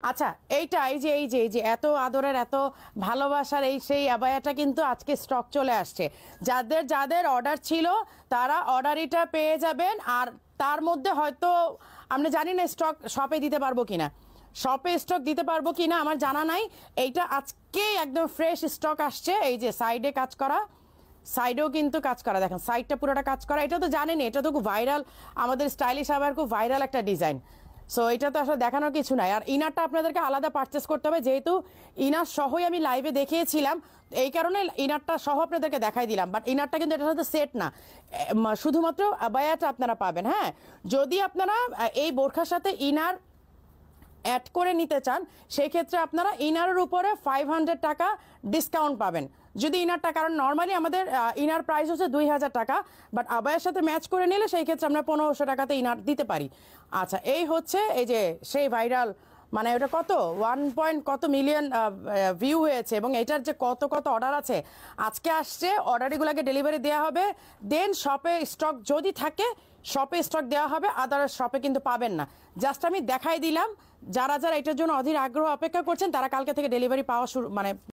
আচ্ছা, এই যে এত আদরের এত ভালোবাসার এই সেই আবায়াটা কিন্তু আজকে স্টক চলে আসছে। যাদের যাদের অর্ডার ছিল তারা অর্ডারিটা পেয়ে যাবেন। আর তার মধ্যে হয়তো আমরা জানি না স্টক শপে দিতে পারবো কিনা, শপে স্টক দিতে পারবো কিনা আমার জানা নাই। এইটা আজকে একদম ফ্রেশ স্টক আসছে। এই যে সাইডে কাজ করা, সাইডেও কিন্তু কাজ করা, দেখেন সাইডটা পুরোটা কাজ করা। এটা তো জানেন, এটা তো খুব ভাইরাল, আমাদের স্টাইলিশ আবার খুব ভাইরাল একটা ডিজাইন। সো এটা তো আসলে দেখানোর কিছু নাই। আর ইনারটা আপনাদেরকে আলাদা পারচেস করতে হবে, যেহেতু ইনার সহই আমি লাইভে দেখিয়েছিলাম, এই কারণে ইনারটা সহ আপনাদেরকে দেখাই দিলাম। বাট ইনারটা কিন্তু এটার সাথে সেট না, শুধুমাত্র আবায়াটা আপনারা পাবেন। হ্যাঁ, যদি আপনারা এই বোরখার সাথে ইনার অ্যাড করে নিতে চান, সেই ক্ষেত্রে আপনারা ইনারের উপরে 500 টাকা ডিসকাউন্ট পাবেন যদি ইনারটা, কারণ নর্মালি আমাদের ইনার প্রাইস হচ্ছে 2000 টাকা, বাট আবায়ের সাথে ম্যাচ করে নিলে সেই ক্ষেত্রে আমরা 1500 টাকাতে ইনার দিতে পারি। আচ্ছা, এই হচ্ছে এই যে সেই ভাইরাল, মানে ওটা কত 1 কত মিলিয়ন ভিউ হয়েছে, এবং এটার যে কত কত অর্ডার আছে আজকে আসছে। অর্ডারগুলোকে ডেলিভারি দেওয়া হবে, দেন শপে স্টক যদি থাকে শপে স্টক দেওয়া হবে, আদার্স শপে কিন্তু পাবেন না। জাস্ট আমি দেখাই দিলাম, যারা যারা এটার জন্য অধীর আগ্রহ অপেক্ষা করছেন তারা কালকে থেকে ডেলিভারি পাওয়া শুরু, মানে